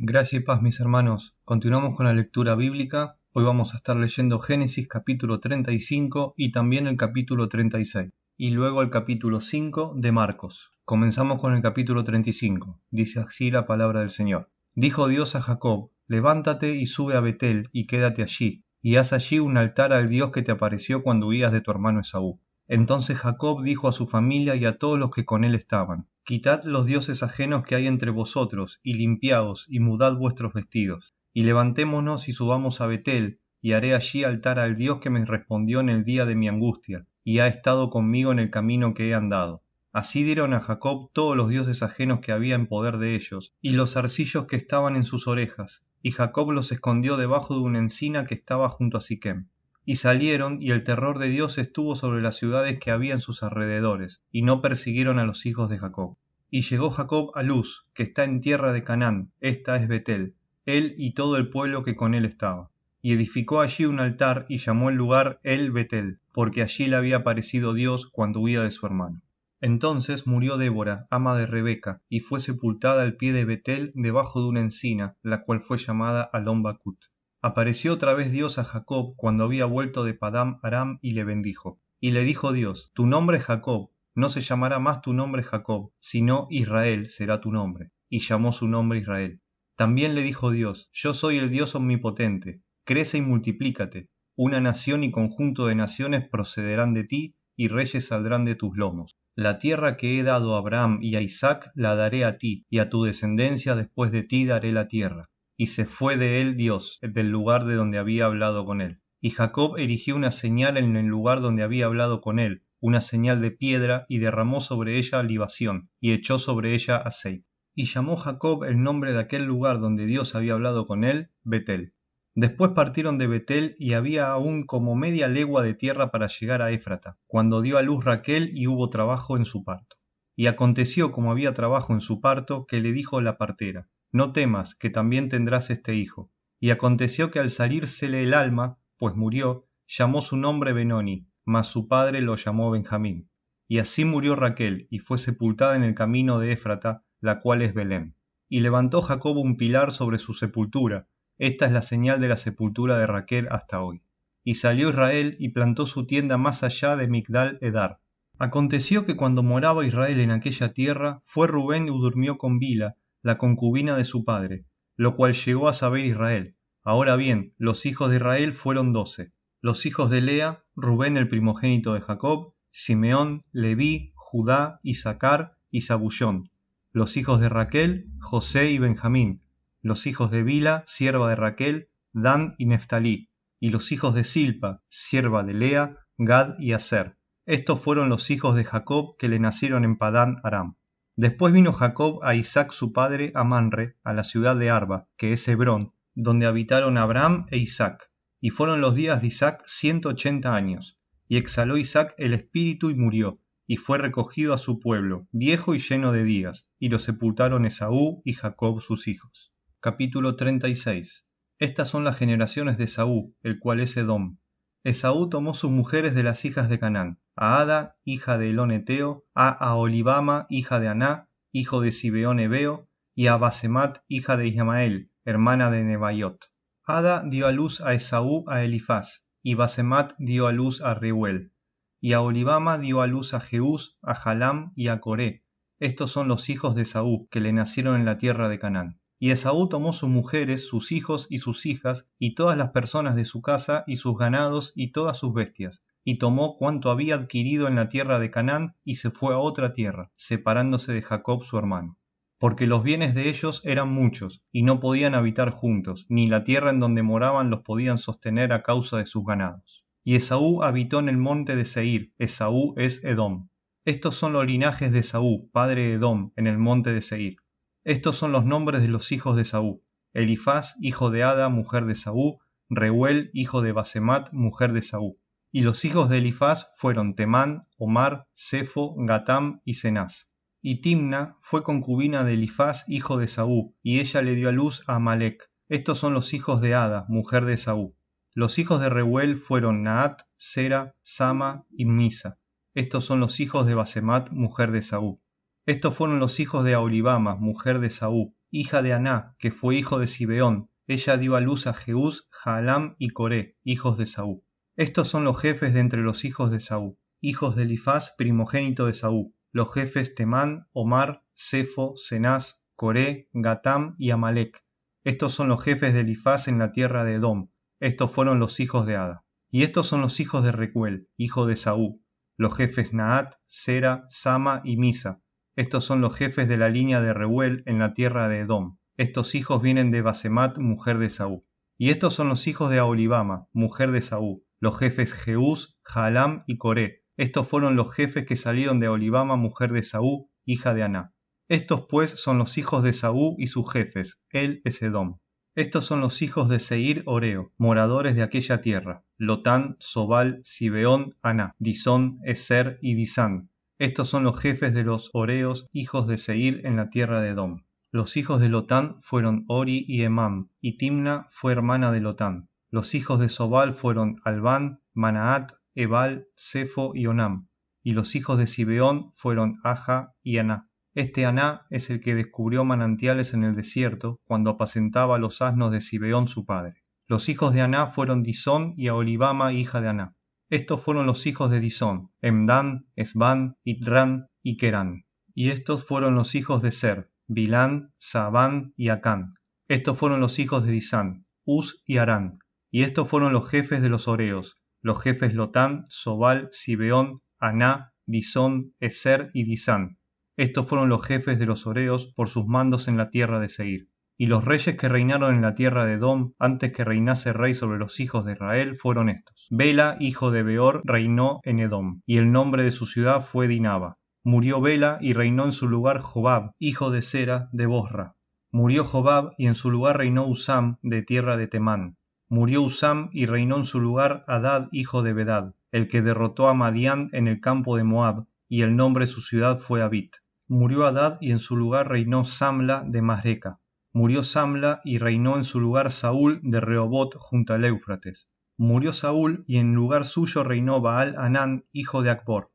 Gracia y paz, mis hermanos. Continuamos con la lectura bíblica. Hoy vamos a estar leyendo Génesis capítulo 35 y también el capítulo 36. Y luego el capítulo 5 de Marcos. Comenzamos con el capítulo 35. Dice así la palabra del Señor. Dijo Dios a Jacob: levántate y sube a Betel y quédate allí, y haz allí un altar al Dios que te apareció cuando huías de tu hermano Esaú. Entonces Jacob dijo a su familia y a todos los que con él estaban: Quitad los dioses ajenos que hay entre vosotros, y limpiaos, y mudad vuestros vestidos. Y levantémonos y subamos a Betel, y haré allí altar al Dios que me respondió en el día de mi angustia, y ha estado conmigo en el camino que he andado. Así dieron a Jacob todos los dioses ajenos que había en poder de ellos, y los zarcillos que estaban en sus orejas, y Jacob los escondió debajo de una encina que estaba junto a Siquem. Y salieron, y el terror de Dios estuvo sobre las ciudades que había en sus alrededores, y no persiguieron a los hijos de Jacob. Y llegó Jacob a Luz, que está en tierra de Canaán, esta es Betel, él y todo el pueblo que con él estaba. Y edificó allí un altar, y llamó el lugar El Betel, porque allí le había aparecido Dios cuando huía de su hermano. Entonces murió Débora, ama de Rebeca, y fue sepultada al pie de Betel debajo de una encina, la cual fue llamada Alon Bacut. Apareció otra vez Dios a Jacob cuando había vuelto de Padán Aram y le bendijo. Y le dijo Dios: tu nombre es Jacob, no se llamará más tu nombre Jacob, sino Israel será tu nombre. Y llamó su nombre Israel. También le dijo Dios: yo soy el Dios omnipotente, crece y multiplícate. Una nación y conjunto de naciones procederán de ti, y reyes saldrán de tus lomos. La tierra que he dado a Abraham y a Isaac la daré a ti, y a tu descendencia después de ti daré la tierra. Y se fue de él Dios, del lugar de donde había hablado con él. Y Jacob erigió una señal en el lugar donde había hablado con él, una señal de piedra, y derramó sobre ella libación, y echó sobre ella aceite. Y llamó Jacob el nombre de aquel lugar donde Dios había hablado con él, Betel. Después partieron de Betel, y había aún como media legua de tierra para llegar a Éfrata, cuando dio a luz Raquel y hubo trabajo en su parto. Y aconteció, como había trabajo en su parto, que le dijo la partera: no temas, que también tendrás este hijo. Y aconteció que al salírsele el alma, pues murió, llamó su nombre Benoni, mas su padre lo llamó Benjamín. Y así murió Raquel, y fue sepultada en el camino de Éfrata, la cual es Belén. Y levantó Jacob un pilar sobre su sepultura. Esta es la señal de la sepultura de Raquel hasta hoy. Y salió Israel y plantó su tienda más allá de Migdal Edar. Aconteció que cuando moraba Israel en aquella tierra, fue Rubén y durmió con Bila, la concubina de su padre, lo cual llegó a saber Israel. Ahora bien, los hijos de Israel fueron 12. Los hijos de Lea: Rubén el primogénito de Jacob, Simeón, Leví, Judá, Isacar y Zabullón. Los hijos de Raquel: José y Benjamín. Los hijos de Bila, sierva de Raquel: Dan y Neftalí. Y los hijos de Silpa, sierva de Lea: Gad y Aser. Estos fueron los hijos de Jacob que le nacieron en Padán Aram. Después vino Jacob a Isaac su padre a Manre, a la ciudad de Arba, que es Hebrón, donde habitaron Abraham e Isaac. Y fueron los días de Isaac 180 años. Y exhaló Isaac el espíritu y murió, y fue recogido a su pueblo, viejo y lleno de días, y lo sepultaron Esaú y Jacob sus hijos. Capítulo 36. Estas son las generaciones de Esaú, el cual es Edom. Esaú tomó sus mujeres de las hijas de Canaán: a Ada, hija de Elón Eteo, a Aholibama, hija de Aná, hijo de Zibeón Heveo, y a Basemat, hija de Ismael, hermana de Nebaiot. Ada dio a luz a Esaú a Elifaz, y Basemat dio a luz a Reuel. Y Aholibama dio a luz a Jeús, a Jalam y a Coré. Estos son los hijos de Esaú, que le nacieron en la tierra de Canaán. Y Esaú tomó sus mujeres, sus hijos y sus hijas, y todas las personas de su casa, y sus ganados, y todas sus bestias, y tomó cuanto había adquirido en la tierra de Canaán, y se fue a otra tierra, separándose de Jacob su hermano. Porque los bienes de ellos eran muchos, y no podían habitar juntos, ni la tierra en donde moraban los podían sostener a causa de sus ganados. Y Esaú habitó en el monte de Seir. Esaú es Edom. Estos son los linajes de Esaú, padre de Edom, en el monte de Seir. Estos son los nombres de los hijos de Esaú: Elifaz, hijo de Ada, mujer de Esaú; Reuel, hijo de Basemat, mujer de Esaú. Y los hijos de Elifaz fueron Temán, Omar, Sefo, Gatam y Cenaz. Y Timna fue concubina de Elifaz, hijo de Esaú, y ella le dio a luz a Amalec. Estos son los hijos de Ada, mujer de Esaú. Los hijos de Reuel fueron Naat, Sera, Sama y Misa. Estos son los hijos de Basemat, mujer de Esaú. Estos fueron los hijos de Aholibama, mujer de Esaú, hija de Aná, que fue hijo de Zibeón. Ella dio a luz a Jeús, Jaalam y Coré, hijos de Esaú. Estos son los jefes de entre los hijos de Esaú, hijos de Elifaz, primogénito de Esaú, los jefes Temán, Omar, Sefo, Cenaz, Coré, Gatam y Amalec. Estos son los jefes de Elifaz en la tierra de Edom. Estos fueron los hijos de Ada. Y estos son los hijos de Recuel, hijo de Esaú, los jefes Naat, Sera, Sama y Misa. Estos son los jefes de la línea de Reuel en la tierra de Edom. Estos hijos vienen de Basemat, mujer de Esaú. Y estos son los hijos de Aholibama, mujer de Esaú, los jefes Jeús, Jaalam y Coré. Estos fueron los jefes que salieron de Aholibama, mujer de Esaú, hija de Aná. Estos pues son los hijos de Esaú y sus jefes, él es Edom. Estos son los hijos de Seir Oreo, moradores de aquella tierra, Lotán, Sobal, Zibeón, Aná, Disón, Eser y Disán. Estos son los jefes de los Oreos, hijos de Seir en la tierra de Edom. Los hijos de Lotán fueron Ori y Emam, y Timna fue hermana de Lotán. Los hijos de Sobal fueron Albán, Manaat, Ebal, Sefo y Onam. Y los hijos de Zibeón fueron Aja y Aná. Este Aná es el que descubrió manantiales en el desierto cuando apacentaba los asnos de Zibeón su padre. Los hijos de Aná fueron Disón y Aholibama, hija de Aná. Estos fueron los hijos de Disón, Emdán, Esbán, Itrán y Querán. Y estos fueron los hijos de Ser, Bilán, Saabán y Acán. Estos fueron los hijos de Disán, Uz y Arán. Y estos fueron los jefes de los Oreos, los jefes Lotán, Sobal, Zibeón, Aná, Disón, Eser y Disán. Estos fueron los jefes de los Oreos por sus mandos en la tierra de Seir. Y los reyes que reinaron en la tierra de Edom, antes que reinase rey sobre los hijos de Israel, fueron estos. Bela, hijo de Beor, reinó en Edom, y el nombre de su ciudad fue Dinaba. Murió Bela y reinó en su lugar Jobab, hijo de Sera, de Bosra. Murió Jobab y en su lugar reinó Usam, de tierra de Temán. Murió Usam y reinó en su lugar Hadad, hijo de Bedad, el que derrotó a Madián en el campo de Moab, y el nombre de su ciudad fue Abit. Murió Hadad y en su lugar reinó Samla de Masreca. Murió Samla y reinó en su lugar Saúl de Rehobot junto al Éufrates. Murió Saúl y en lugar suyo reinó Baal Hanán, hijo de Acbor.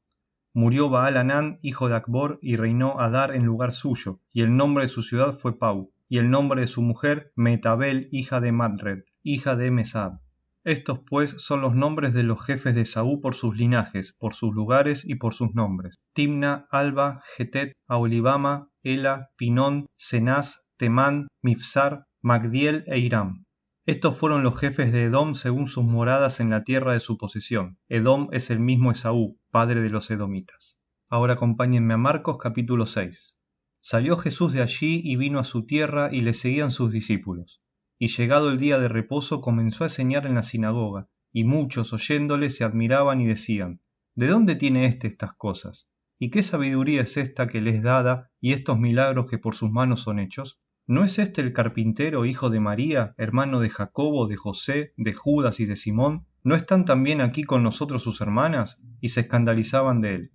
Murió Baal Hanán, hijo de Acbor, y reinó Adar en lugar suyo, y el nombre de su ciudad fue Pau, y el nombre de su mujer Metabel, hija de Matred, hija de Mesab. Estos pues son los nombres de los jefes de Esaú por sus linajes, por sus lugares y por sus nombres: Timna, Alba, Getet, Aholibama, Ela, Pinón, Cenaz, Temán, Mifsar, Magdiel e Iram. Estos fueron los jefes de Edom según sus moradas en la tierra de su posesión. Edom es el mismo Esaú, padre de los edomitas. Ahora acompáñenme a Marcos capítulo 6. Salió Jesús de allí y vino a su tierra y le seguían sus discípulos. Y llegado el día de reposo comenzó a enseñar en la sinagoga, y muchos oyéndole se admiraban y decían: ¿De dónde tiene éste estas cosas? ¿Y qué sabiduría es esta que le es dada, y estos milagros que por sus manos son hechos? ¿No es este el carpintero, hijo de María, hermano de Jacobo, de José, de Judas y de Simón? ¿No están también aquí con nosotros sus hermanas? Y se escandalizaban de él.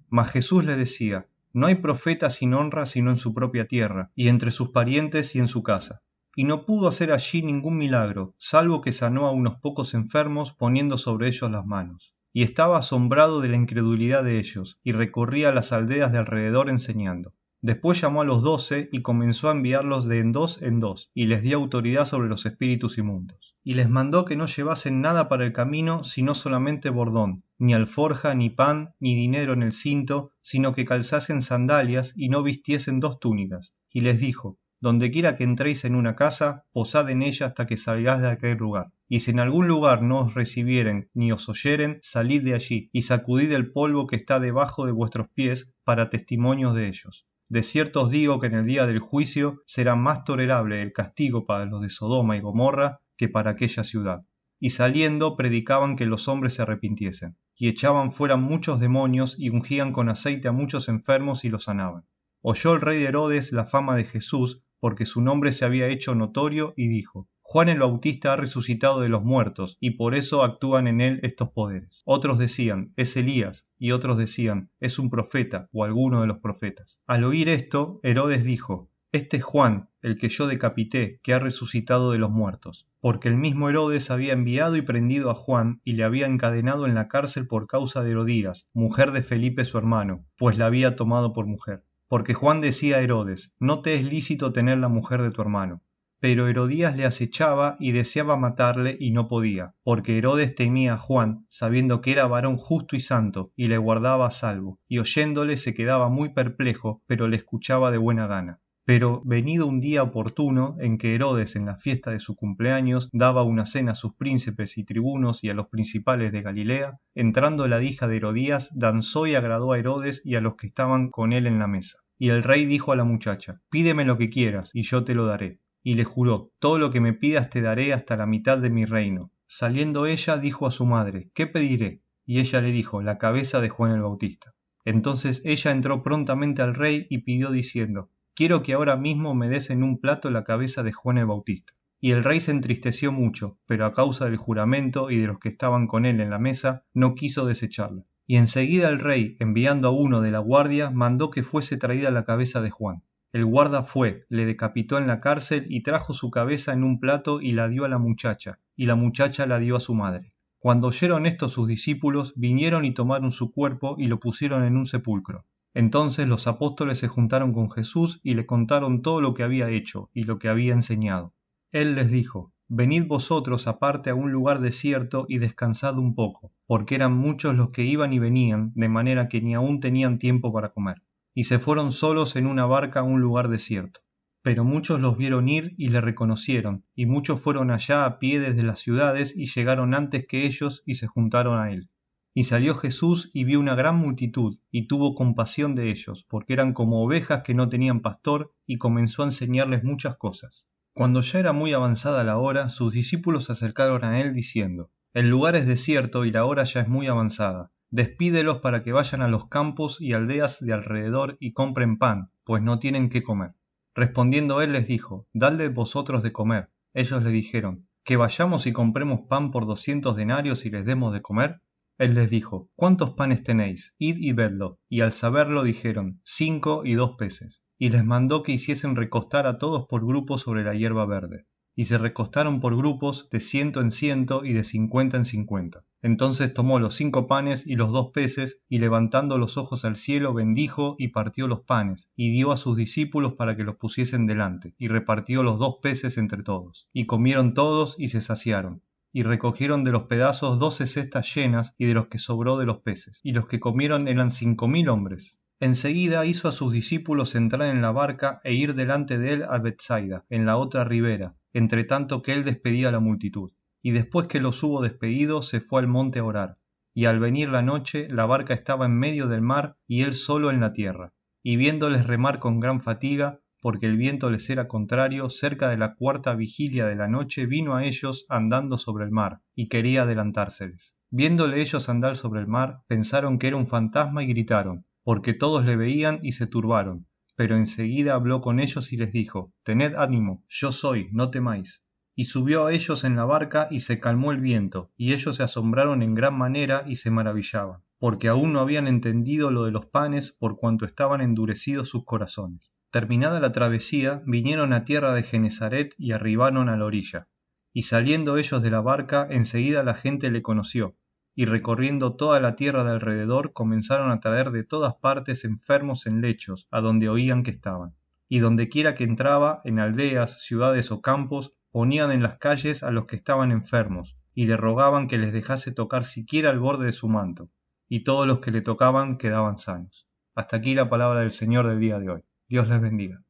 Mas Jesús les decía: No hay profeta sin honra sino en su propia tierra, y entre sus parientes y en su casa. Y no pudo hacer allí ningún milagro, salvo que sanó a unos pocos enfermos poniendo sobre ellos las manos. Y estaba asombrado de la incredulidad de ellos, y recorría las aldeas de alrededor enseñando. Después llamó a los 12 y comenzó a enviarlos de en dos, y les dio autoridad sobre los espíritus inmundos. Y les mandó que no llevasen nada para el camino, sino solamente bordón, ni alforja, ni pan, ni dinero en el cinto, sino que calzasen sandalias y no vistiesen 2 túnicas. Y les dijo: Dondequiera que entréis en una casa, posad en ella hasta que salgáis de aquel lugar. Y si en algún lugar no os recibieren ni os oyeren, salid de allí, y sacudid el polvo que está debajo de vuestros pies, para testimonios de ellos. De cierto os digo que en el día del juicio será más tolerable el castigo para los de Sodoma y Gomorra que para aquella ciudad. Y saliendo predicaban que los hombres se arrepintiesen, y echaban fuera muchos demonios y ungían con aceite a muchos enfermos y los sanaban. Oyó el rey de Herodes la fama de Jesús, porque su nombre se había hecho notorio, y dijo: Juan el Bautista ha resucitado de los muertos, y por eso actúan en él estos poderes. Otros decían: es Elías, y otros decían: es un profeta, o alguno de los profetas. Al oír esto, Herodes dijo: este es Juan, el que yo decapité, que ha resucitado de los muertos. Porque el mismo Herodes había enviado y prendido a Juan, y le había encadenado en la cárcel por causa de Herodías, mujer de Felipe su hermano, pues la había tomado por mujer. porque Juan decía a Herodes: no te es lícito tener la mujer de tu hermano. Pero Herodías le acechaba y deseaba matarle y no podía, porque Herodes temía a Juan, sabiendo que era varón justo y santo, y le guardaba a salvo, y oyéndole se quedaba muy perplejo, pero le escuchaba de buena gana. Pero venido un día oportuno en que Herodes en la fiesta de su cumpleaños daba una cena a sus príncipes y tribunos y a los principales de Galilea, entrando la hija de Herodías, danzó y agradó a Herodes y a los que estaban con él en la mesa. Y el rey dijo a la muchacha: pídeme lo que quieras, y yo te lo daré. Y le juró: todo lo que me pidas te daré hasta la mitad de mi reino. Saliendo ella dijo a su madre: ¿qué pediré? Y ella le dijo: la cabeza de Juan el Bautista. Entonces ella entró prontamente al rey y pidió diciendo: quiero que ahora mismo me des en un plato la cabeza de Juan el Bautista. Y el rey se entristeció mucho, pero a causa del juramento y de los que estaban con él en la mesa, no quiso desecharla. Y enseguida el rey, enviando a uno de la guardia, mandó que fuese traída la cabeza de Juan. El guarda fue, le decapitó en la cárcel y trajo su cabeza en un plato y la dio a la muchacha, y la muchacha la dio a su madre. Cuando oyeron esto sus discípulos, vinieron y tomaron su cuerpo y lo pusieron en un sepulcro. Entonces los apóstoles se juntaron con Jesús y le contaron todo lo que había hecho y lo que había enseñado. Él les dijo: venid vosotros aparte a un lugar desierto y descansad un poco, porque eran muchos los que iban y venían, de manera que ni aún tenían tiempo para comer. Y se fueron solos en una barca a un lugar desierto. Pero muchos los vieron ir y le reconocieron, y muchos fueron allá a pie desde las ciudades y llegaron antes que ellos y se juntaron a él. Y salió Jesús y vio una gran multitud, y tuvo compasión de ellos, porque eran como ovejas que no tenían pastor, y comenzó a enseñarles muchas cosas. Cuando ya era muy avanzada la hora, sus discípulos se acercaron a él diciendo: el lugar es desierto y la hora ya es muy avanzada. Despídelos para que vayan a los campos y aldeas de alrededor y compren pan, pues no tienen qué comer. Respondiendo él les dijo: dadle vosotros de comer. Ellos le dijeron: ¿que vayamos y compremos pan por 200 denarios y les demos de comer? Él les dijo: ¿cuántos panes tenéis? Id y vedlo. Y al saberlo dijeron: 5 y 2 peces. Y les mandó que hiciesen recostar a todos por grupos sobre la hierba verde. Y se recostaron por grupos de 100 en 100 y de 50 en 50. Entonces tomó los 5 panes y los 2 peces, y levantando los ojos al cielo bendijo y partió los panes, y dio a sus discípulos para que los pusiesen delante, y repartió los 2 peces entre todos. Y comieron todos y se saciaron. Y recogieron de los pedazos 12 cestas llenas, y de los que sobró de los peces. Y los que comieron eran 5000 hombres. Enseguida hizo a sus discípulos entrar en la barca e ir delante de él a Betsaida, en la otra ribera, entre tanto que él despedía a la multitud. Y después que los hubo despedido, se fue al monte a orar. Y al venir la noche, la barca estaba en medio del mar, y él solo en la tierra. Y viéndoles remar con gran fatiga, porque el viento les era contrario, cerca de la 4ª vigilia de la noche vino a ellos andando sobre el mar, y quería adelantárseles. Viéndole ellos andar sobre el mar, pensaron que era un fantasma y gritaron, porque todos le veían y se turbaron. Pero enseguida habló con ellos y les dijo: tened ánimo, yo soy, no temáis. Y subió a ellos en la barca y se calmó el viento, y ellos se asombraron en gran manera y se maravillaban, porque aún no habían entendido lo de los panes por cuanto estaban endurecidos sus corazones. Terminada la travesía, vinieron a tierra de Genesaret y arribaron a la orilla. Y saliendo ellos de la barca, enseguida la gente le conoció, y recorriendo toda la tierra de alrededor comenzaron a traer de todas partes enfermos en lechos, a donde oían que estaban. Y dondequiera que entraba, en aldeas, ciudades o campos, ponían en las calles a los que estaban enfermos, y le rogaban que les dejase tocar siquiera el borde de su manto, y todos los que le tocaban quedaban sanos. Hasta aquí la palabra del Señor del día de hoy. Dios les bendiga.